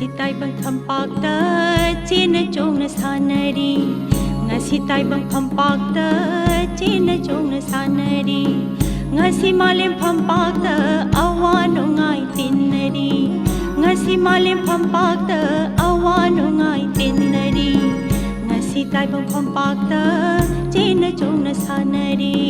ngasi taibang thampakta chena chongna sanari ngasi taibang thampakta chena chongna sanari ngasi malem thampakta awano ngai tinnari ngasi malem thampakta awano ngai tinnari ngasi taibang thampakta chena chongna sanari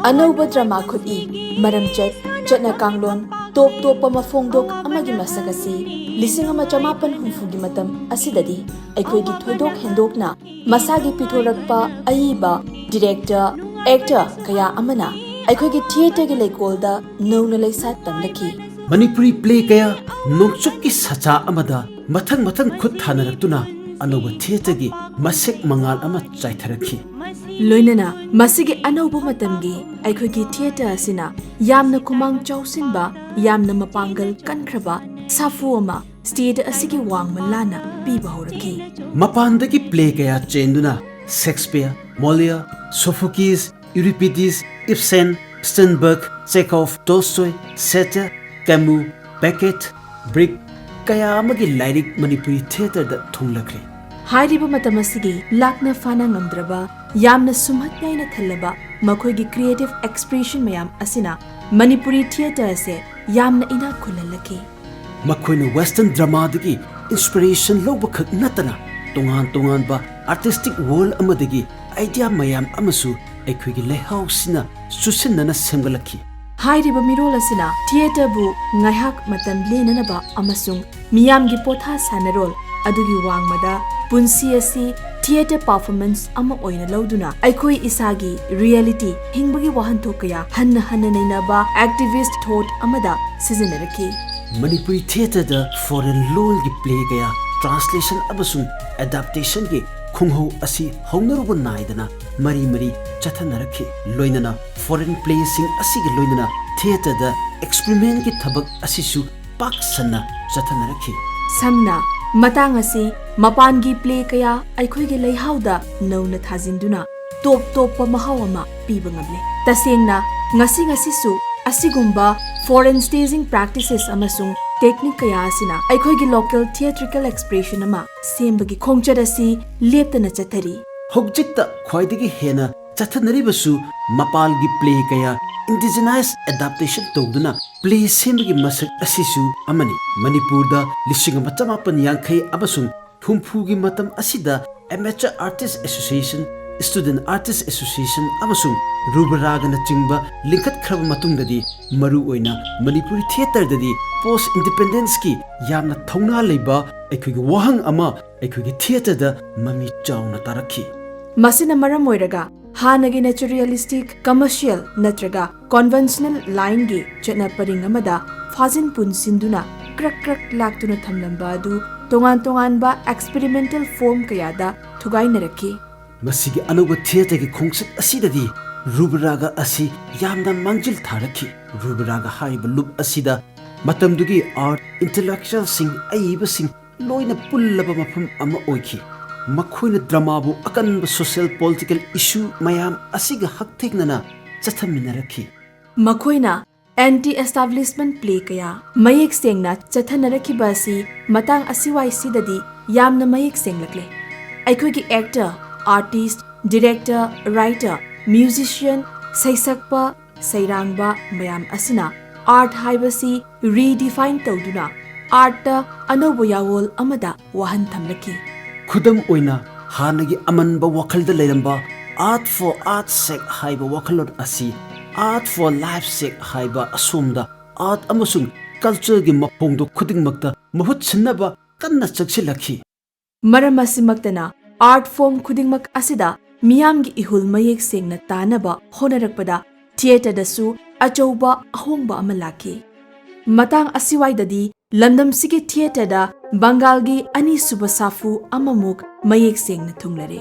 Anauba drama khudi maram chatna kanglon top mafongdok amagi masakasi lising ama chamapan humfugi matam asidadi aikhoigi thoidok hendokna masagi pithorakpa aiba director actor kaya amana aikhoigi theater gi leikolda nowna leisat tamlaki Manipuri play kaya nokchukki sacha amada mathang khut thanaratuna anauba theater gi masek mangal ama chaitharakhi loinana masigi anauba matamgi aikhoigi theater asina yamna kumang chausinba yamna mapangal kankraba safu ama stage asigi wangmalana piba horaki mapandagi play kaya chenduna Shakespeare, Molière, Sophocles, Euripides, Ibsen, Steinbeck, Chekhov, Tolstoy, Goethe, Camus, Beckett, Brick kaya amagi lyric Manipuri theater da thunglakri hairiba matamasigi lakna fana ngamdraba yamna sumhatyaina thallaba makhoigi creative expression mayam asina Manipuri theater ase yamna ina khulallaki makhoina western drama dagi inspiration loba khak natana tongan ba artistic world amadagi idea mayam amasu aikhoigi lehausina susinnana semgalaki hairiba mirol asina theater bu ngaihak matam lenanaba amasung miyamgi potha sanarol adugi wangmada punsi asi theater performance ama oina lauduna aikoi isagi reality hingbagi wahanthok kaya hanna nainaba activist thought amada seasonaraki Manipuri theater da foreign lol gi play kaya translation abasung adaptation gi khungho asi hongnaruba naidana mari chathanaraki loinana foreign plays sing asigi loinana theater da experiment gi thabak asisu paksana chathanaraki samna matang asi mapangi play kaya aikhoigi leihauda nowna thajinduna top mahawama piba ngable tasengna ngasi su asigumba foreign staging practices amasung technique kaya asina aikhoigi local theatrical expression ama sembagi khongchar asi leptana chathari hojikta khwaidagi hena chathanaribasu mapalgi play kaya indigenous adaptation tawduna play sembagi masak asisu amani Manipurda lising machamapan yankhai amasung humpugi matam asida amateur artist association student artist association amasung rubaragana chingba linkat khraba matungdadi maru oina Manipuri theater dadi post independence ki yamna thongna leiba aikhoigi wahang ama aikhoigi theater da mami chawna tarakhi masina maram oiraga hanagi naturalistic commercial natraga conventional line gi chena paring amada fazin pun sinduna krak laktuna thamlamba adu tongan ba experimental form kayada thugainaraki masigi anuba theater gi khongsit asidadi rubaraga asi yamna mangjil tharaki rubaraga haiba loop asida matamdugi art intellectual sing aiba sing loina pullaba mafam ama oiki makhoina drama bu akanba social political issue mayam asiga haktheknana chathaminaraki makhoina anti establishment play kaya mayek sengna chathanaraki basi matang asiwai sidadi yamna mayek senglakle aikhoigi actor artist director writer musician saisakpa sairangba mayam asina art haibasi redefine tawduna art ta anobo yawol amada wahan thamlaki khudam oina hanagi amanba wakhalda leiramba art for art sake haiba wakhalot asi art for life sake haiba asumda art amasung culture gi mapongdo khudingmakta mahut sinnaba kanna chaksilakhi maramasi maktana art form khudingmak asida miyamgi ihul mayek sengna tanaba honarakpada theater dasu achouba ahongba amalaki matang asiwaidadi London Sigi Theatre da Bengalgi ani suba safu amamuk mayek sengna thunglare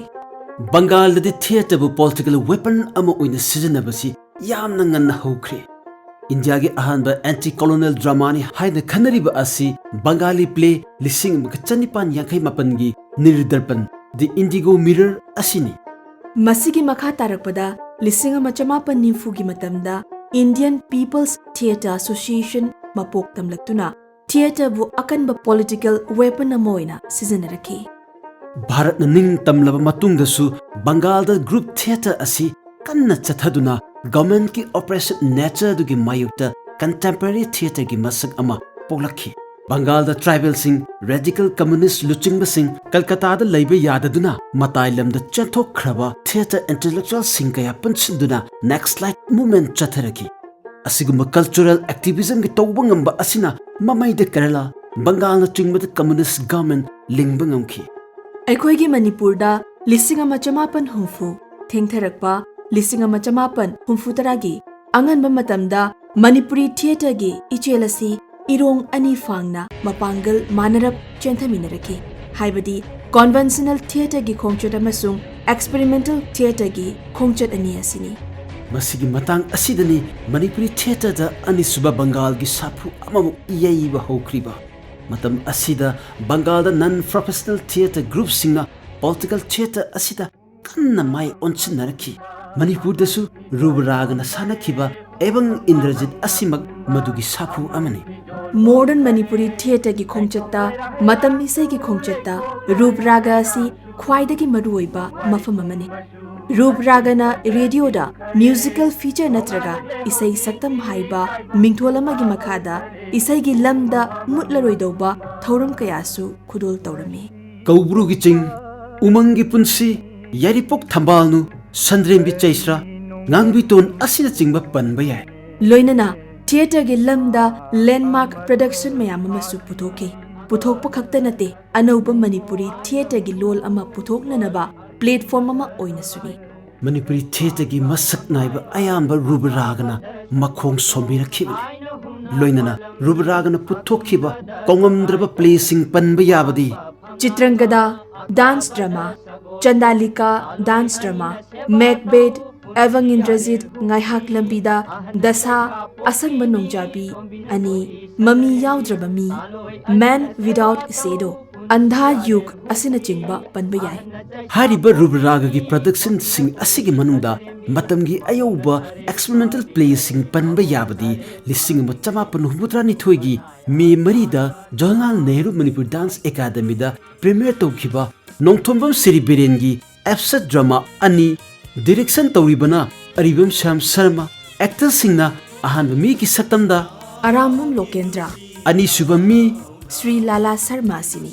Bengal da theatre bu political weapon ama oina sijanabasi yamna nganna hokre India ge ahanba anti-colonial drama ni haina khanariba asi Bengali play lising chanipan yankai mapan gi Nirdarpan The Indigo Mirror asini. Masigi makha tarakpada lising machamapan nimfugi matamda Indian People's Theatre Association mapok tamlaktuna theatre bu akanba political weapon amoina sizinaraki. Bharat na ning tamlaba matungdasu Bengal da group theatre asi kanna chathaduna government ki oppressive nature dugi mayukta contemporary theatre gi masak ama poklakhi. Bengal da tribal sing radical communist luchingba sing Kolkata da laiba yadaduna matailam da chanthok khraba theatre intellectual sing kaya punchinduna next light movement chatharaki. Asiguma cultural activism gi tawba ngamba asina mamai da Kerala Bengal na chingba da communist government lingba ngamkhi. Aikoigi Manipur da lisinga machamapan humfu thengtharakpa lisinga machamapan humfu taragi anganba matamda Manipuri theatre gi ichelasi irong ani fangna mapangal manarap chenthaminaraki haibadi conventional theatre gi khongchat amasung experimental theatre gi khongchat ani asini. Masigi matang asidani Manipuri theatre da anisuba Bengal gi sapu amamu iyaiba hokriba. Matam asida Bengal da non-professional theatre group singna political theatre asida kanna mai onchinaraki. Manipur dasu Rubragana sanakhiba ebang Indrajit asimak madugi sapu amani. Modern Manipuri theatre gi khongchatta matam isai gi khongchatta Rubraga si khwaidagi maruoiba mafam amani. Rubragana radio da musical feature natraga isai SAKTAM haiba mingtholama gi makhada isai gi lamda mutlaroidauba thoram kayasu khudol tawrami. Kaubru gi ching umang gi punsi yaripok thambalnu Sandrembi chaisra ngangbi ton asina chingba panba yai. Loinana theatre gi lamda landmark production mayam amasu puthoki puthokpa khakta nate anauba Manipuri theatre gi lol ama puthoknanaba platform ama oina suni. Manipuri theatre gi masak naiba ayamba Rubragana makhong somira khibani. Loinana Rubragana puthokhiba kongamdraba placing panba yabadi Chitrangada dance drama, Chandalika dance drama, Macbeth, Evang Indrajit, Ngaihak Lambida, Dasa, Asang Manongjabi, Ani, Mami Yaudrabami, Man Without Shadow, Andha Yuk, Asina Chingba, Panbayai. Hariba Rubraga gi production sing asigi manungda matamgi ayoba experimental play sing panba yabadi lising machama panuhmutra ni thoigi me marida Jawaharlal Nehru Manipur Dance Academy da premiere tokhiba Nongthombam Siri Birengi episode drama ani direction tawribana Aribam Sham Sharma actor singna ahanba mi ki SAKTAM da Arambam Lokendra, ani subami Sri Lala Sarma Sini.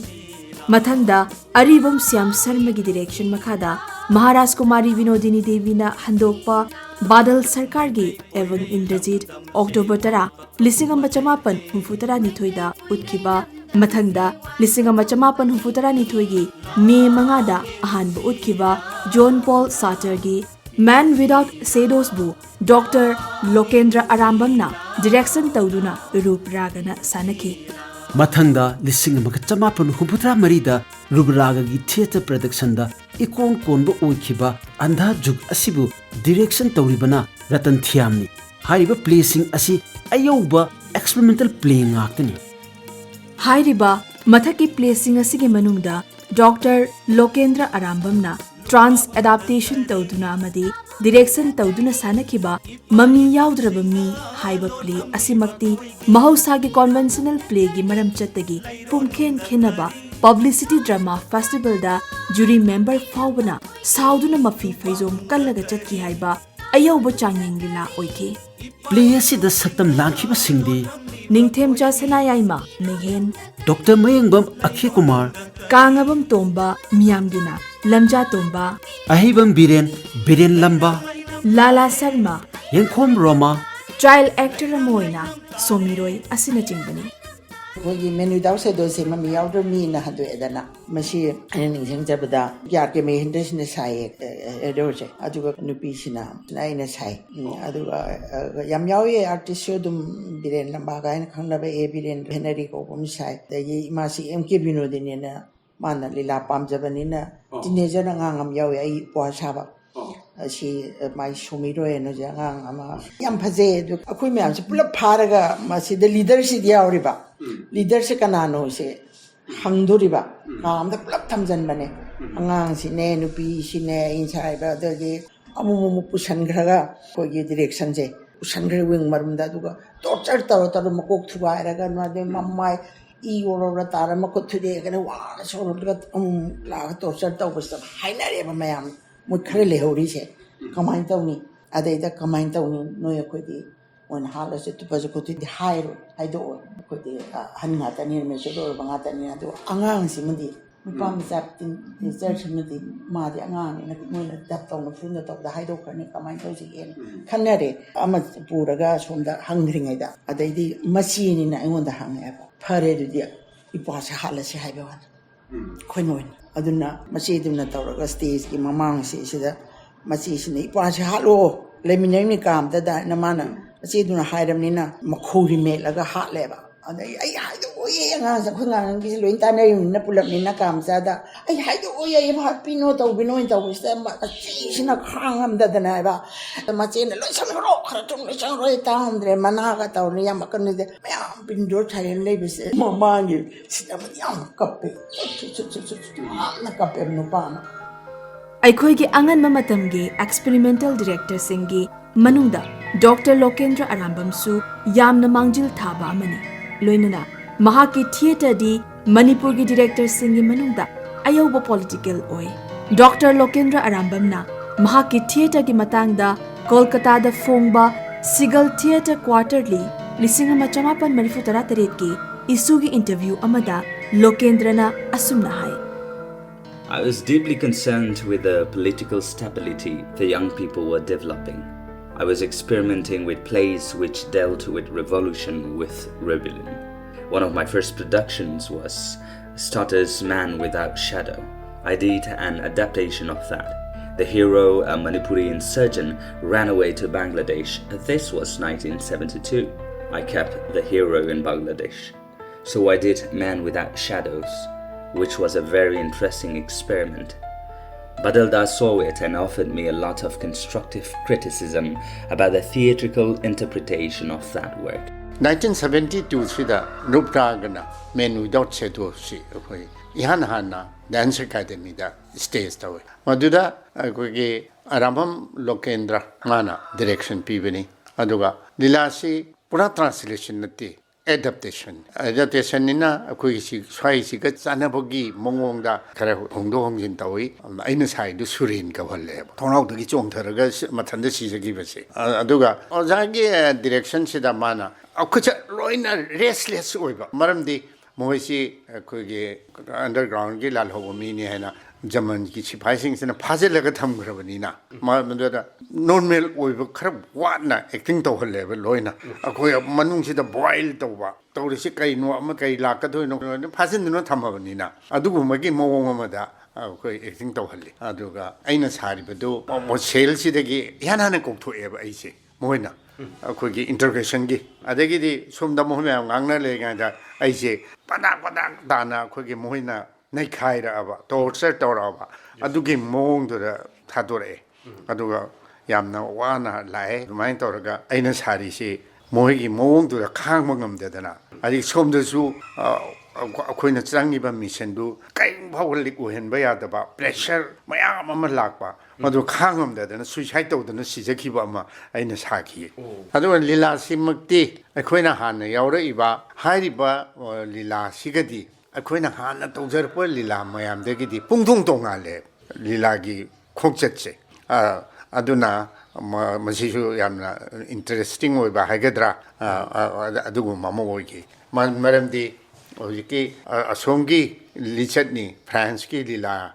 Mathangda Aribam Syam Sarma gi direction makhada Maharaj Kumari Vinodini Devi na handokpa Badal Sarkar gi Evang Indrajit October tara lisingam machamapan humfutara nithoida utkiba mathangda lisingam machamapan humfutara nithoigi me mangada ahanba utkiba John Paul Sartre gi Man Without Shadows bu Dr. Lokendra Arambam na direction tawduna Rubragana sanaki. Mathangda lising makachamapan humputra marida Rubraga gi theatre production da ikon konbo oikhiba Andha Juk asibu direction tawribana Ratan Thiamni. Hariba placing asi ayoba experimental play ngaktani. Hairiba mathaki placing asigi manungda Dr. Lokendra Arambam na trans adaptation tawduna amadi direction tawduna sanakiba Mami Yaudraba Mi haiba play asimakti mahosagi conventional play gi maram chattagi pumkhen khenaba publicity drama festival da jury member fawbana sauduna mafi faizom kallaga chatki haiba ayoba changyeng lila oike. Play asi da SAKTAM langkhiba singdi Ningthemcha Sanayaima Negen Dr. Mayangbam Akhe Kumar Kangabam Tomba Miyamgina Lamja Tomba Ahibam Biren Lamba Lala Sarma Yankhom Roma Trial actor Amoina Somiroi Asina Jingbani. We menu douse those mammy out of me in a hundred edana. Mashi and in Jabada, Yarke may hinders in the side, a doge, Aduga Nupishina, nine as high. Aduga Yamyawi artist showed them Biren Lambaga and Kanabe Ebiren Henrico Pomsai, the Ye Masi M. Kibino Dinina, Mana Lila Pam Javanina, Teenager and Angam Yawi Poashaba. she my Shumiro and Janga Yam Paze, Akumiam, Pula Paraga, Masi, the leadership Yauriba, leadership Canano, say, Hamduriba, the Club Tamzan Bane, Angang, Sine, Nupi, Sine, inside the Amu Pushangraga, for your direction, say, Pushangre wing Marunda, torture Tarotamako to Iraga, Mamma. Or Taramako today, and one sort of torture was the high name, ma'am, would clearly hold his head. Command Tony, a day that command Tony, no equity, when Harris to Pazuko the high door, could the Hanata near Meshador, Bangata near the Angang Simidi, Pumps up in search of the Madi Angang, and a depth on the front of the high door, and command those again. Canary, Amat Puragas from the hungering Ada, a day machine in I want the hang ever. Parade dear, it was a Hallis Highwan. Quinoin, Aduna, Maceduna Toraga stays in Mamma says that Macedon, it was a hallow, Leminamicam, the Dynamana, Maceduna Hydamina, Makuri made like a hot lever. And I hide away and answer Kungan, Napula Kamzada. I hide away, I have been not of Binoita with them, but a cheese in a crown that the Nava. The Macina, some rock, right down there, Managa, or Yamakan, the been George and Labis, Mamma, you sit up with young copy. Copy of Nupana. ꯑꯩꯈꯣꯏꯒꯤ ꯑꯉꯟꯕ ꯃꯇꯝꯒꯤ experimental directorꯁꯤꯡꯒꯤ ꯃꯅꯨꯡꯗ doctor ꯂꯣꯀꯦꯟꯗ꯭ꯔ ꯑꯔꯥꯝꯕꯝꯁꯨ ꯌꯥꯝꯅ ꯃꯥꯡꯖꯤꯜ ꯊꯥꯕ ꯑꯃꯅꯤ ꯂꯣꯏꯅꯅ ꯃꯍꯥꯛꯀꯤ ꯊꯤꯌꯦꯇꯔꯗꯤ ꯃꯅꯤꯄꯨꯔꯒꯤ ꯗꯤꯔꯦꯛꯇꯔꯁꯤꯡꯒꯤ ꯃꯅꯨꯡꯗ ꯑꯌꯧꯕ ꯄꯣꯂꯤꯇꯤꯀꯦꯜ ꯑꯣꯏ ꯗꯣꯛꯇꯔ ꯂꯣꯀꯦꯟꯗ꯭ꯔ ꯑꯔꯥꯝꯕꯝꯅ ꯃꯍꯥꯛꯀꯤ ꯊꯤꯌꯦꯇꯔꯒꯤ ꯃꯇꯥꯡꯗ ꯀꯣꯜꯀꯇꯥꯗ ꯐꯣꯡꯕ ꯁꯤꯒꯜ ꯊꯤꯌꯦꯇꯔ ꯀ꯭ꯋꯥꯔꯇꯔꯂꯤ 1938ꯒꯤ ꯏꯁꯨꯒꯤ ꯏꯟꯇꯔꯚ꯭ꯌꯨ ꯑꯃꯗ ꯂꯣꯀꯦꯟꯗ꯭ꯔꯅ ꯑꯁꯨꯝꯅ ꯍꯥꯏ I was deeply concerned with the political stability the young people were developing. I was experimenting with plays which dealt with revolution, with rebellion. One of my first productions was Stutter's Man Without Shadow. I did an adaptation of that. The hero, a Manipuri insurgent, ran away to Bangladesh. This was 1972. I kept the hero in Bangladesh. So I did Man Without Shadows, which was a very interesting experiment. Badalda saw it and offered me a lot of constructive criticism about the theatrical interpretation of that work. 1972 sida Ruptagana Men Without Shadow si akoi ihan hana Dance Academy da stage tawe maduda akoi Arambam Lokendra mana direction pibani aduga lilasi pura translation nati adaptation nina akoi si swai si ka chanabogi mongong da kara hongdo hongjin tawi aina sai du surin ka bhalle thonau dagi chongtharaga mathanda si jagi base aduga ojagi direction sida mana akucha loina restless oiba maramdi moisi koige underground gi lal hobo mi ni haina jaman ki sipai sing sina phajelaga thamgrabani na madada normal oiba kharab watna acting to holle ba loina akoi manung sida boil tawba tawrisi kai no ama kai lakadoi no phajin no thamabani na adugu magi mowong amada akoi acting to holle aduga aina sari badu mo sel sidagi yana na koktho eba aise moina akoi interrogation gi adagi di somda mo me ngangna le ga aise padak dana akoi moina nei khaira aba torture toraba adugi mong dura thadore aduga yamna wana lai mai toraga aina sari si moigi mong dura khangma ngamdedana adi somdasu akoina changiba mission du kai phawlik ohenba yadaba pressure mayam ama lakpa madu khangamdedana suicide tawdana sijakhiba ama aina sakhi adu lila simakti akoina hanna yaura iba hairiba lila sigadi akoina hanna tawjarpa lila mayam degidi pungthung tongale lila gi khokchatse aduna masisu yamna interesting oiba hagadra adugu mama oigi maramdi ojiki asongi lichatni france ki lila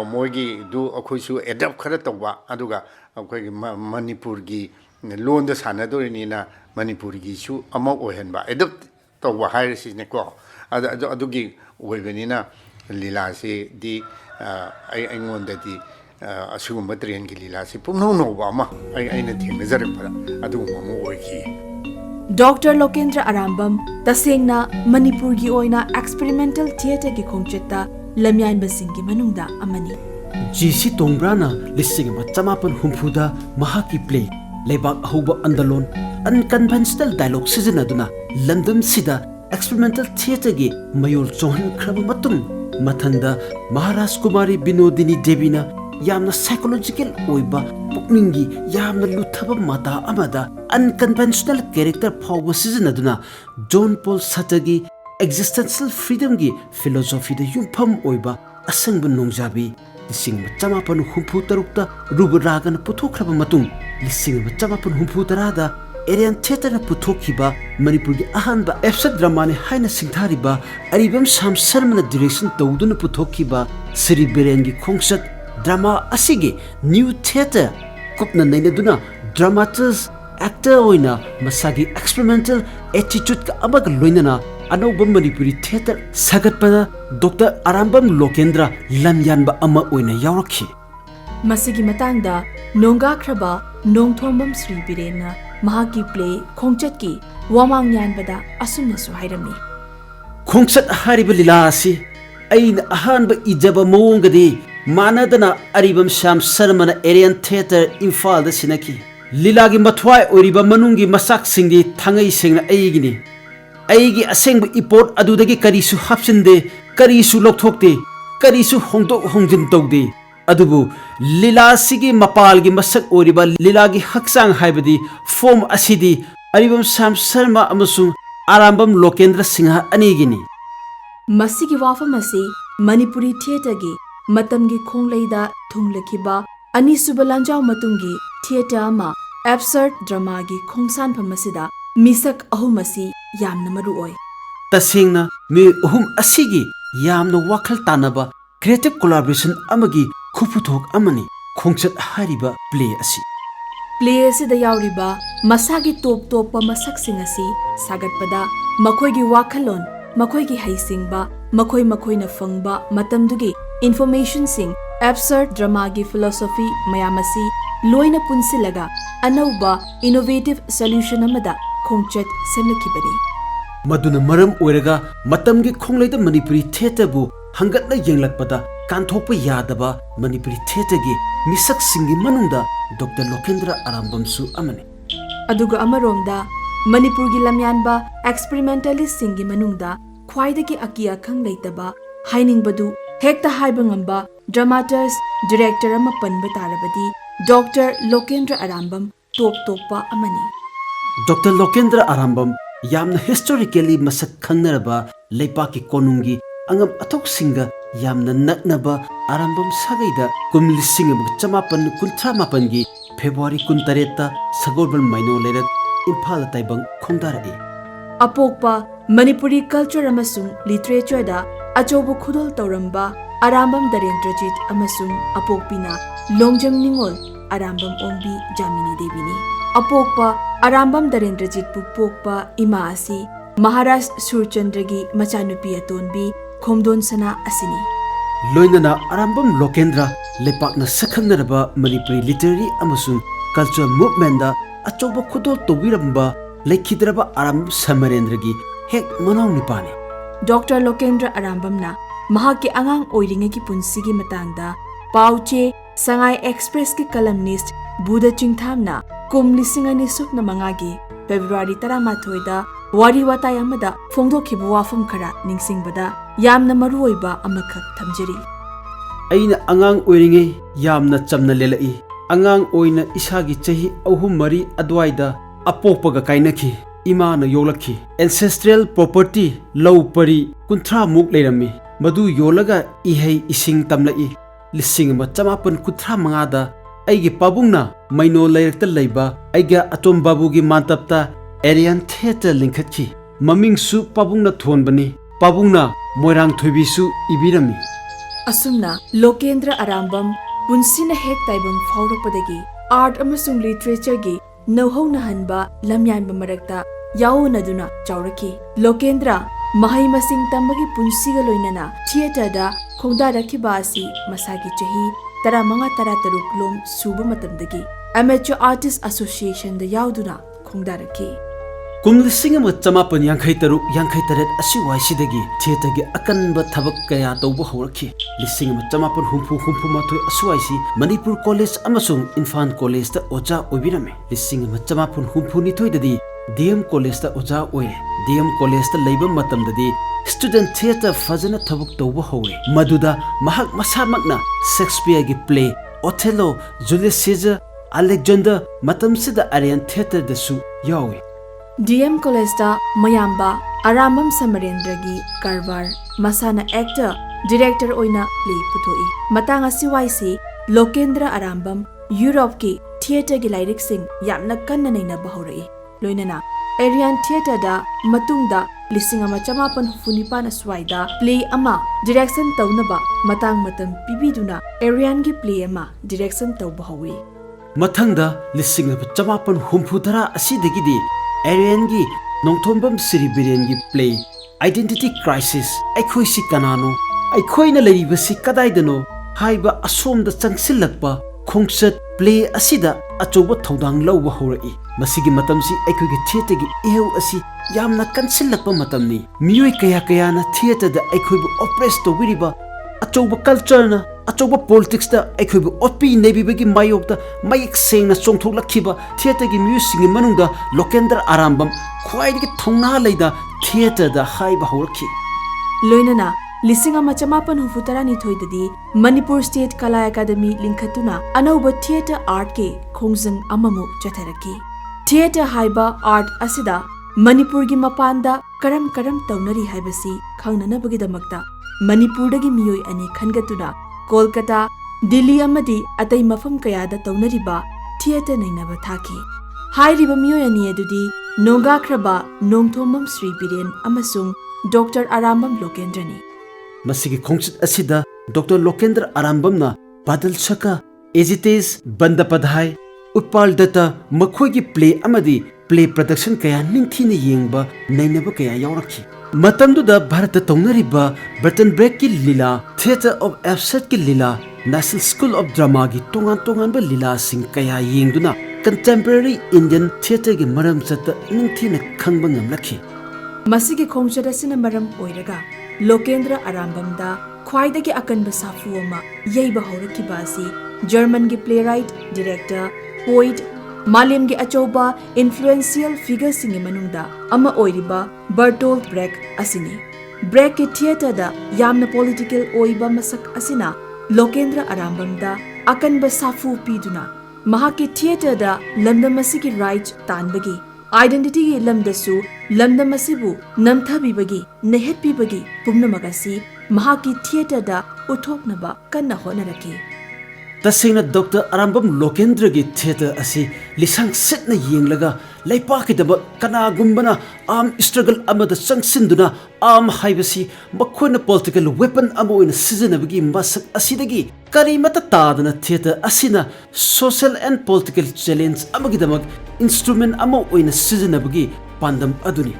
moigi du akhoisu adapt khara tawba aduga akoi manipur gi londa sanadorini na manipur gi su ama ohenba adapt tawba hairisi ne ko adugi oibenina lila si di aingonda di asugumba train gi lila si pumno no ba ma aina thengnajarpa adugu mamo oigi Dr. Lokendra Arambam tasengna Manipur gi oina experimental theater gi khongchetta lamyain basing gi manungda amani GC Tongbrana listing ama chamapan humpuda mahaki play lebak ahuba andalon unconventional dialogue sizinaduna London sida experimental theatre gi mayol chohan khraba matung mathanda Maharaj Kumari Binodini Devina yamna psychological oiba pukningi yamna luthaba mata amada unconventional character phawa sizinaduna John Paul Sartre existential freedom gi philosophy da yumpham oiba asangba nongjabi lising chamapan humpu tarukta rubaragan puthokraba matung lising chamapan humpu tarada Arian theatre puthokiba Manipur gi ahanba episode drama ne haina singthariba aribam sam sarmana direction tawduna puthokiba Sri Biren gi khongsat drama asigi new theatre kupna nainaduna dramatist actor oina masagi experimental attitude ka amag loinana anauba Manipuri theatre sagatpada Dr. Arambam Lokendra lamyanba ama oina yaurakhi masigi matangda nonga khraba nongthombam Sri Birena mahaki play khongchat ki wamang yanbada asumna su hairami khongchat hariba lila asi aina ahanba ijaba mawongadi manadana aribam Sham Sarmana Arian Theatre Imphal da sinaki lila gi mathwai oriba manungi masak singdi thangai sengna aigini aigi asengba iport adudagi karisu hapsinde karisu lokthokte karisu hongdok hongjin tawde adubu lila sigi mapalgi masak oriba lila gi haksang haibadi form asidi aribam Sam Sarma amasung Arambam Lokendra Singha anigini masigi wafamasi Manipuri theatre gi matamgi khongleida thunglakiba anisuba lanjaw matungi theatre ama absurd drama gi khongsan phamasida misak ahumasi yamna maru oi tasingna me uhum asigi yamna wakhal tanaba creative collaboration amagi khuputhok amani khongchat hariba play asi play asida yauriba masagi top top masak singasi sagatpada makhoi gi wakhalon makhoi gi haisingba makhoi na fangba matamdugi information sing absurd drama gi philosophy mayamasi loina punsilaga anauba innovative solution amada khongchat semlakibani maduna maram oiraga matamgi khongleida Manipuri theatre bu hangatna yenglakpada kanthokpa yadaba Manipuri theatre gi misak singi manungda Dr. Lokendra Arambam su amani aduga amaromda Manipur gi lamyanba experimentalist singi manungda khwaidagi akia khang leitaba hainingbadu hekta haibangamba dramatist director ama panba tarabadi Dr. Lokendra Arambam toppa amani Dr. Lokendra Arambam yamna historically masak khangnaraba leipaki konungi angam athok singa yamna naknaba Arambam sagaida kumlising chamapan kunthra mapan gi February 18 ta Sagolban Maino lerak Imphal taibang khongdarai apokpa Manipuri culture amasung literature da achobu khudol tauramba Arambam Darendrajit amasung apokpina longjam ningol Arambam Ongbi Jamini Devini apokpa Arambam Darendrajit pukpokpa ima asi Maharaj Surchandragi machanupi atonbi Khomdon Sana asini loinana Arambam Lokendra lepakna sakhangnaraba Manipuri literary amasung cultural movement da achoba khudol tobiramba lekhidraba Arambam Samarendragi hek manaw nipani Dr. Lokendra Arambamna mahaki angang oiringagi punsigi matangda pauche Sangai Express ki columnist Budha Chingtham na kumlisingani sukna mangagi February 13 da wari watai amada phongdokhibu wafam khara ningsingbada yamna maruoiba amakhak thamjeri aina angang oiringe yamna chamna lelai angang oina isagi chahi ahum mari adwaida apokpaga kainakhi imana yolakhi ancestral property low pari kunthra muk leirami madu yolaga ihei ising tamlai lising ma chamapan kunthra mangada aigi pabungna maino leirakta leiba aiga atom babugi mantapta Arian theatre linkhachi maming su pabungna thonbani pabungna moirang thoibi su ibirami asumna Lokendra Arambam punsina hek taibam phauropadagi art amasung literature gi nauhona hanba lamyanba marakta yaonaduna chauraki Lokendra mahai masing tambagi punsiga loinana theatre da khongda rakhiba asi masagi chahi 15-13 lom suba matamdagi Amateur Artist Association da yauduna khongda rakhi ꯀꯨꯝꯂꯤꯁꯤꯡ ꯑꯃ ꯆꯃꯥꯄꯟ ꯌꯥꯡꯈꯩ ꯇꯔꯨꯛ ꯌꯥꯡꯈꯩ ꯇꯔꯦꯠ ꯑꯁꯤꯋꯥꯏꯁꯤꯗꯒꯤ ꯊꯤꯌꯦꯇꯔꯒꯤ ꯑꯀꯟꯕ ꯊꯕꯛ ꯀꯌꯥ ꯇꯧꯕ ꯍꯧꯔꯛꯈꯤ ꯂꯤꯁꯤꯡ ꯑꯃ ꯆꯃꯥꯄꯟ ꯍꯨꯝꯐꯨ ꯍꯨꯝꯐꯨꯃꯥꯊꯣꯏ ꯑꯁꯤꯋꯥꯏꯁꯤ ꯃꯅꯤꯄꯨꯔ ꯀꯣꯂꯦꯖ ꯑꯃꯁꯨꯡ ꯏꯝꯐꯥꯜ ꯀꯣꯂꯦꯖꯇ ꯑꯣꯖꯥ ꯑꯣꯏꯕꯤꯔꯝꯃꯤ ꯂꯤꯁꯤꯡ ꯑꯃ ꯆꯃꯥꯄꯟ ꯍꯨꯝꯐꯨꯅꯤꯊꯣꯏꯗꯗꯤ DM ꯀꯣꯂꯦꯖꯇ ꯑꯣꯖꯥ ꯑꯣꯏꯔꯦ DM ꯀꯣꯂꯦꯖꯇ ꯂꯩꯕ ꯃꯇꯝꯗꯗꯤ ꯁ꯭ꯇꯨꯗꯦꯟꯠ ꯊꯤꯌꯦꯇꯔ ꯐꯖꯅ ꯊꯕꯛ ꯇꯧꯕ ꯍꯧꯔꯦ ꯃꯗꯨꯗ ꯃꯍꯥꯛ ꯃꯁꯥꯃꯛꯅ ꯁꯦꯛꯁꯄꯤꯌꯔꯒꯤ ꯄ꯭ꯂꯦ ꯑꯣꯊꯦꯂꯣ ꯖꯨꯂꯤꯌꯁ ꯁꯤꯖꯔ ꯑꯂꯦꯛꯖꯦꯟꯗꯔ ꯃꯇꯝꯁꯤꯗ ꯑꯥꯔꯤꯌꯟ ꯊꯤꯌꯦꯇꯔꯗꯁꯨ ꯌꯥꯎꯏ DM ꯀꯣꯂꯦꯖꯇ ꯃꯌꯥꯝꯕ ꯑꯔꯥꯝꯕꯝ ꯁꯃꯔꯦꯟꯗ꯭ꯔꯒꯤ ꯀꯔꯕꯥꯔ ꯃꯁꯥꯅ ꯑꯦꯛꯇꯔ ꯗꯤꯔꯦꯛꯇꯔ ꯑꯣꯏꯅ ꯄ꯭ꯂꯦ ꯄꯨꯊꯣꯛꯏ ꯃꯇꯥꯡ ꯑꯁꯤꯋꯥꯏꯁꯤ ꯂꯣꯀꯦꯟꯗ꯭ꯔ ꯑꯔꯥꯝꯕꯝ ꯌꯨꯔꯣꯞꯀꯤ ꯊꯤꯌꯦꯇꯔꯒꯤ ꯂꯥꯏꯔꯤꯛꯁꯤꯡ ꯌꯥꯝꯅ ꯀꯟꯅ ꯅꯩꯅꯕ ꯍꯧꯔꯛꯏ ꯂꯣꯏꯅꯅ ꯑꯦꯔꯤꯌꯥꯟ ꯊꯤꯌꯦꯇꯔꯗ ꯃꯇꯨꯡꯗ ꯂꯤꯁꯤꯡ ꯑꯃ ꯆꯃꯥꯄꯟ ꯍꯨꯝꯐꯨꯅꯤꯄꯥꯟ ꯑꯁ꯭ꯋꯥꯏꯗ ꯄ꯭ꯂꯦ ꯑꯃ ꯗꯤꯔꯦꯛꯁꯟ ꯇꯧꯅꯕ ꯃꯇꯝ ꯄꯤꯕꯤꯗꯨꯅ ꯑꯦꯔꯤꯌꯥꯟꯒꯤ ꯄ꯭ꯂꯦ ꯑꯃ ꯗꯤꯔꯦꯛꯁꯟ ꯇꯧꯕ ꯍꯧꯏ ꯃꯊꯪꯗ ꯂꯤꯁꯤꯡ ꯑꯃ ꯆꯃꯥꯄꯟ ꯍꯨꯝꯐꯨꯇꯔꯥ ꯑꯁꯤꯗꯒꯤꯗꯤ ꯑꯦꯔꯤꯌꯟꯒꯤ ꯅꯣꯡꯊꯣꯝꯕꯝ ꯁꯤꯔꯤ ꯕꯤꯔꯦꯟꯒꯤ ꯄ꯭ꯂꯦ ꯑꯥꯏꯗꯦꯟꯇꯤꯇꯤ ꯀ꯭ꯔꯥꯏꯁꯤꯁ ꯑꯩꯈꯣꯏꯁꯤ ꯀꯅꯥꯅꯣ ꯑꯩꯈꯣꯏꯅ ꯂꯩꯔꯤꯕꯁꯤ ꯀꯗꯥꯏꯗꯅꯣ ꯍꯥꯏꯕ ꯑꯁꯣꯝꯗ ꯆꯪꯁꯤꯜꯂꯛꯄ ꯈꯣꯡꯆꯠ ꯄ꯭ꯂꯦ ꯑꯁꯤꯗ ꯑꯆꯧꯕ ꯊꯧꯗꯥꯡ ꯂꯧꯕ ꯍꯧꯔꯛꯏ ꯃꯁꯤꯒꯤ ꯃꯇꯝꯁꯤ ꯑꯩꯈꯣꯏꯒꯤ ꯊꯤꯌꯦꯇꯔꯒꯤ ꯏꯍꯧ ꯑꯁꯤ ꯌꯥꯝꯅ ꯀꯟꯁꯤꯜꯂꯛꯄ ꯃꯇꯝꯅꯤ ꯃꯤꯑꯣꯏ ꯀꯌꯥꯅ ꯊꯤꯌꯦꯇꯔꯗ ꯑꯩꯈꯣꯏꯕꯨ ꯑꯣꯄ꯭ꯔꯦꯁ ꯇꯧꯕꯤꯔꯤꯕ ꯑꯆꯧꯕ ꯀꯜꯆꯔꯅ ꯑꯆꯧꯕ ꯄꯣꯂꯤꯇꯤꯛꯁꯇ ꯑꯩꯈꯣꯏꯕꯨ ꯑꯣꯠꯄꯤ ꯅꯩꯕꯤꯕꯒꯤ ꯃꯥꯌꯣꯛꯇ ꯃꯌꯦꯛ ꯁꯦꯡꯅ ꯆꯣꯡꯊꯣꯛꯂꯛꯈꯤꯕ ꯊꯤꯌꯦꯇꯔꯒꯤ ꯃꯤꯑꯣꯏꯁꯤꯡꯒꯤ ꯃꯅꯨꯡꯗ ꯂꯣꯀꯦꯟꯗ꯭ꯔ ꯑꯔꯥꯝꯕꯝ ꯈ꯭ꯋꯥꯏꯗꯒꯤ ꯊꯧꯅꯥ ꯂꯩꯅ ꯊꯤꯌꯦꯇꯔꯗ ꯍꯥꯏꯕ ꯍꯧꯔꯛꯈꯤ ꯂꯣꯏꯅꯅ ꯂꯤꯁꯤꯡ ꯑꯃ ꯆꯃꯥꯄꯟ ꯍꯨꯝꯐꯨꯇꯔꯥꯅꯤꯊꯣꯏꯗꯗꯤ ꯃꯅꯤꯄꯨꯔ ꯁ꯭ꯇꯦꯠ ꯀꯂꯥ ꯑꯦꯀꯥꯗꯃꯤ ꯂꯤꯡꯈꯠꯇꯨꯅ ꯑꯅꯧꯕ ꯊꯤꯌꯦꯇꯔ ꯑꯥꯔꯠꯀꯤ ꯈꯣꯡꯖꯪ ꯑꯃꯃꯨꯛ ꯆꯠꯊꯔꯛꯈꯤ ꯊꯤꯌꯦꯇꯔ ꯍꯥꯏꯕ ꯑꯥꯔꯠ ꯑꯁꯤꯗ ꯃꯅꯤꯄꯨꯔꯒꯤ ꯃꯄꯥꯟꯗ ꯀꯔꯝ ꯇꯧꯅꯔꯤ ꯍꯥꯏꯕꯁꯤ ꯈꯪꯅꯅꯕꯒꯤꯗꯃꯛꯇ ꯃꯅꯤꯄꯨꯔꯗꯒꯤ ꯃꯤꯑꯣꯏ ꯑꯅꯤ ꯈꯟꯒꯠꯇꯨꯅ ꯀꯣꯜꯀꯇꯥ ꯗꯤꯜꯂꯤ ꯑꯃꯗꯤ ꯑꯇꯩ ꯃꯐꯝ ꯀꯌꯥꯗ ꯇꯧꯅꯔꯤꯕ ꯊꯤꯌꯦꯇꯔ ꯅꯩꯅꯕ ꯊꯥꯈꯤ ꯍꯥꯏꯔꯤꯕ ꯃꯤꯑꯣꯏ ꯑꯅꯤ ꯑꯗꯨꯗꯤ ꯅꯣꯡꯒꯥꯈ꯭ꯔꯕ ꯅꯣꯡꯊꯣꯝꯕꯝ ꯁ꯭ꯔꯤ ꯕꯤꯔꯦꯟ ꯑꯃꯁꯨꯡ ꯗꯣꯛꯇꯔ ꯑꯔꯥꯝꯕꯝ ꯂꯣꯀꯦꯟꯗ꯭ꯔꯅꯤ ꯃꯁꯤꯒꯤ ꯈꯣꯡꯆꯠ ꯑꯁꯤꯗ ꯗꯣꯛꯇꯔ ꯂꯣꯀꯦꯟꯗ꯭ꯔ ꯑꯔꯥꯝꯕꯝꯅ ꯕꯥꯗꯜ ꯁꯀꯥ ꯑꯦꯖꯤꯇꯦꯁ ꯕꯟꯗꯄꯗꯍꯥꯏ ꯎꯠꯄꯥꯜ ꯗꯠꯇ ꯃꯈꯣꯏꯒꯤ ꯄ꯭ꯂꯦ ꯑꯃꯗꯤ ꯄ꯭ꯂꯦ ꯄ꯭ꯔꯗꯛꯁꯟ ꯀꯌꯥ ꯅꯤꯡꯊꯤꯅ ꯌꯦꯡꯕ ꯅꯩꯅꯕ ꯀꯌꯥ ꯌꯥꯎꯔꯛꯈꯤ ꯃꯇꯝꯗꯨꯗ ꯚꯥꯔꯠꯇ ꯇꯧꯅꯔꯤꯕ ꯕ꯭ꯔꯇꯟꯕ꯭ꯔꯦꯛꯀꯤ ꯂꯤꯂꯥ ꯊꯤꯌꯦꯇꯔ ꯑꯣꯐ ꯑꯦꯕꯁꯔꯠꯀꯤ ꯂꯤꯂꯥ ꯅꯦꯁꯅꯦꯜ ꯁ꯭ꯀꯨꯜ ꯑꯣꯐ ꯗ꯭ꯔꯃꯥꯒꯤ ꯇꯣꯉꯥꯟꯕ ꯂꯤꯂꯥꯁꯤꯡ ꯀꯌా ꯌꯦꯡꯗꯨꯅ ꯀꯟꯇꯦꯝꯄꯔꯔꯤ ꯏꯟꯗꯤꯌꯟ ꯊꯤꯌꯦꯇꯔꯒꯤ ꯃꯔꯝ ꯆꯠꯇ ꯅꯤꯡꯊꯤꯅ ꯈꯪꯕ ꯉꯝꯂꯛꯈꯤ ꯃꯁꯤꯒꯤ ꯈꯣꯡꯆꯠ ꯑꯁꯤꯅ ꯃꯔꯝ ꯑꯣꯏꯔꯒ ꯂꯣꯀꯦꯟꯗ꯭ꯔ ꯑꯔꯥꯝꯕꯝꯗ ꯈ꯭ꯋꯥꯏꯗꯒꯤ ꯑꯀꯟꯕ ꯁꯥꯐꯨ ꯑꯃ ꯌꯩꯕ ꯍꯧꯔꯛꯈꯤꯕ ꯑꯁꯤ ꯖꯔꯃꯟꯒꯤ ꯄ꯭ꯂꯦꯔꯥꯏꯠ ꯗꯤꯔꯦꯛꯇꯔ ꯄꯣꯏꯠ ꯃꯥꯂꯦꯝꯒꯤ ꯑꯆꯧꯕ ꯏꯟꯐ꯭ꯂꯨꯑꯦꯟꯁꯤꯌꯦꯜ ꯐꯤꯒꯔꯁꯤꯡꯒꯤ ꯃꯅꯨꯡꯗ ꯑꯃ ꯑꯣꯏꯔꯤꯕ ꯕꯔꯇꯣꯜꯠ ꯕ꯭ꯔꯦꯛ ꯑꯁꯤꯅꯤ ꯕ꯭ꯔꯦꯛꯀꯤ ꯊꯤꯌꯦꯇꯔꯗ ꯌꯥꯝꯅ ꯄꯣꯂꯤꯇꯤꯀꯦꯜ ꯑꯣꯏꯕ ꯃꯁꯛ ꯑꯁꯤꯅ ꯂꯣꯀꯦꯟꯗ꯭ꯔ ꯑꯔꯥꯝꯕꯝꯗ ꯑꯀꯟꯕ ꯁꯥꯐꯨ ꯄꯤꯗꯨꯅ ꯃꯍꯥꯛꯀꯤ ꯊꯤꯌꯦꯇꯔꯗ ꯂꯝꯗꯝ ꯑꯁꯤꯒꯤ ꯔꯥꯏꯠ ꯇꯥꯟꯕꯒꯤ आइडेंटिटी लमदसु लमदम असिबु नमथबिबगी नेहेटबिबगी पुमनमक असि महाकी थिएटर दा उथोकनबा कन्ना होनरकी तसेंगना डॉक्टर अरामबम लोकेंद्र की थिएटर असि लिसंग सेटना येंगलगा लैपाकिदब कनागुंबना आम स्ट्रगल अमद संगसिंदुना आम हाइबसी मखोना पॉलिटिकल वेपन अमो इन सिजनबगी मसक असिदगी करीमत तादना थिएटर असिना सोशल एंड पॉलिटिकल चैलेंज अमगिदमक इंस्ट्रूमेंट अमो इन सिजनबगी पांदम अदुनी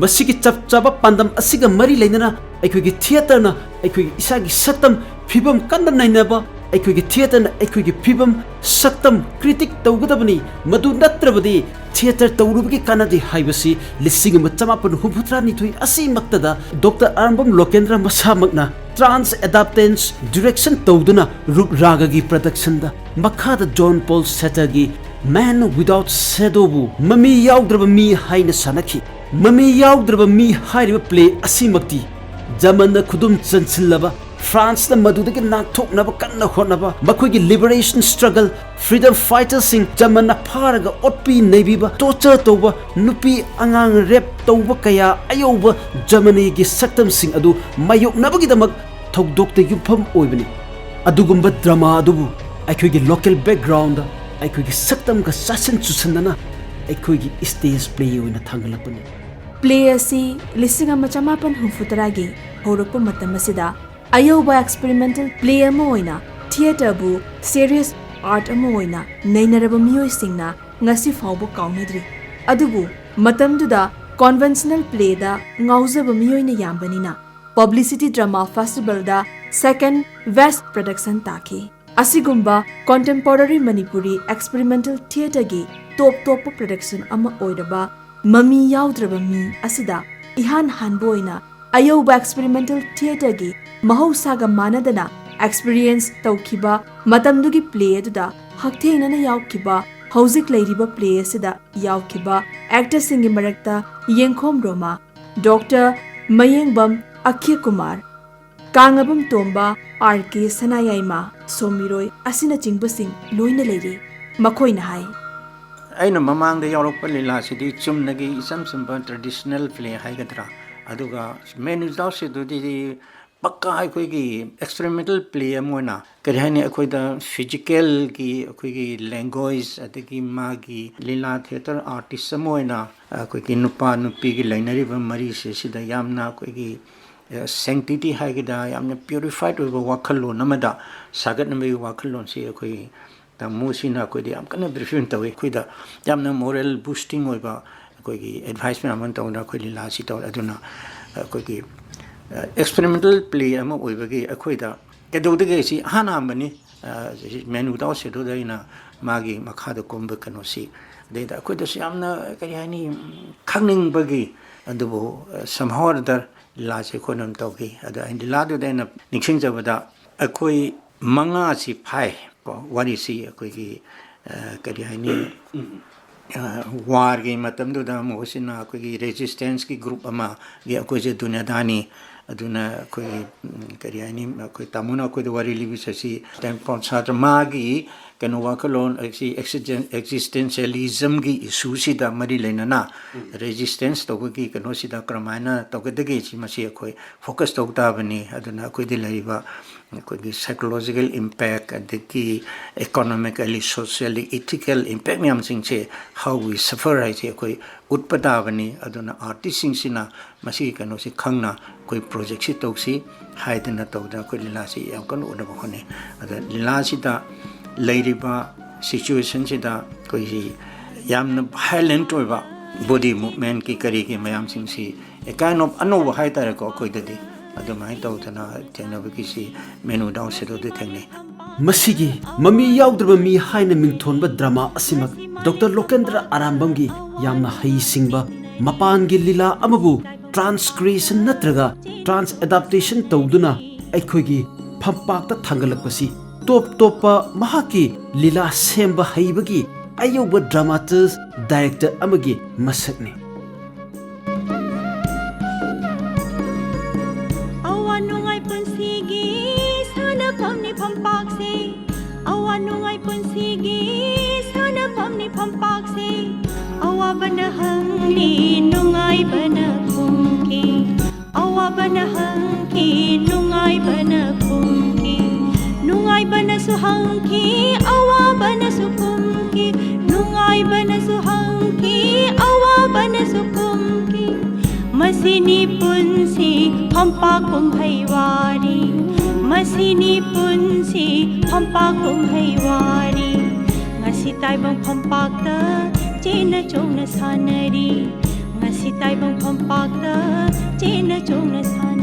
मसिगी चपचाबा पांदम असिगा मरी लेनना अखोगी थिएटरना अखोगी इसागी सतम फिबम कन्ना नैनबा अखोगी थिएटर अखोगी फिबम सतम क्रिटिक तौगदबनी मदु नत्रबदी थिएटर तौरुबगी कानादि हाइबसी लिसिंग म चमापन हुफुत्रानिथुई असि मक्तदा डॉक्टर अरामबम लोकेंद्र मसामकना ट्रांस एडाप्टेंस डायरेक्शन तौदुना रुक रागगी प्रोडक्शन दा मखादा जॉन पॉल सेटरगी मैन विदाउट शैडोबु ममी याउद्रब मी हाइना सनखी ममी याउद्रब मी हाइरिब प्ले असिमक्ति जमन खुदुम चनसिल्लबा फ्रांस द मधुदगी नाथोकनब कन्ना होनबा मखोगी लिबरेशन स्ट्रगल फ्रीडम फाइटर्स सिंग जमन फारगा ओटपी नैबिबा टॉर्चर तौबा नुपी अंगांग रेप तौबा कया अयोबा जर्मनी गी सक्तम सिंग अदु मायोकनबगिदमक थौदोक्ते युफम ओइबनी अदुगुंबा ड्रामा अदुबु अखोगी लोकल बैकग्राउंड अखोगी सक्तम का सासन चुसनना अखोगी स्टेज प्ले ओइना थांगलपनी प्ले असि लिसिंग अमा चमापन हुफुतरागी होरकप मतम असिदा अयोबा एक्सपेरिमेंटल प्ले अमा ओइना थिएटर बु सीरियस आर्ट अमा ओइना नैनरब मियोय सिंगना ngasi fawbo kaunadri adubu matamduda conventional play da ngaujaba miyoyna yambanina publicity drama festival da second west production taki asigumba contemporary manipuri experimental theatre gi top production ama oiraba mami yaudraba mi asida ihan hanboina ayoba experimental theater gi mahausaga manadana experience taukiba matamdugi play aduda haktheinana yaukiba hauzik leiriba play asida yaukiba actors singi marakta yengkhom roma Dr. Mayengbam Akhi Kumar Kangabam Tomba R.K. Sanayaima Somiroi Asina Chingbasing Loina Lady Makoina Hai Aina mamang de Europa Lila City Chumnagi some simple traditional play Haigadra Aduga menu dawse do di Pakka Haikogi experimental play Amona Karhani Akoida physical ki Akogi language Ataki Magi Lila theatre artist Samoina Akogi Nupa Nupigi Linariva Marie Sida Yamna Kogi sanctity Haigida Yamna purified over Wakalo Namada Sagat Nami Wakalon see Akoi the Musina Kodi I'm gonna briefing the way Kuida Yamna moral boosting over Kogi advisement amount on Kodi Lasito Aduna Kogi experimental play ama oibagi akoida kedodege si hana mani menu daw se do daina magi makhada komba kanosi de da akoida si amna kari hani khangning bagi adubo somehow dar la se konam togi ada indi ladu dena niksing jabada akoi manga si phai wari si akoi ki kari hani war ge matam do da mo sina akoi resistance ki group ama ge akoi je dunyadani aduna koi kariani koi tamuna koi wari libi sasi tempon satra magi kanu wakalon existentialism gi issue si da mari lena na resistance to gi kanu si da kramana to gedege chi masi koi focus to ta bani aduna koi de laiba koi psychological impact adiki economically socially ethical impact nyam sing che how we suffer ai che koi utpada bani aduna artist sing sina masi kanu si khangna koi project si toksi haidena tawda koi lila si yam kan oda bkhone ada lila si da leiriba situation si da koi yamna violent oiba body movement ki kari ki mayam sing si a kind of anova haitare ko koi dadi adu mai tawdana tenabiki si menu down se do de thengne Masigi mami yaudrba mi haina mingthonba drama asimak Dr. Lokendra Arambamgi yamna hai singba mapangi lila amabu transcreation natraga trans adaptation tawduna aikhoigi phampakta thangalakpasi top topa mahaki lila semba haibagi ayoba dramatist director amagi masakni awanungai punsigi sana phamni phampakse awanungai punsigi sana phamni phampakse awabana hangni nungai bana khumki awabana hangki nungai bana khumki nungai bana suhangki awabana sukumki nungai bana suhangki awabana sukumki masini punsi phampakum haiwari masini punsi phampakum haiwari ngasi taibang phampakta chena chongna sanari ngasi taibang phampakta chena chongna sanari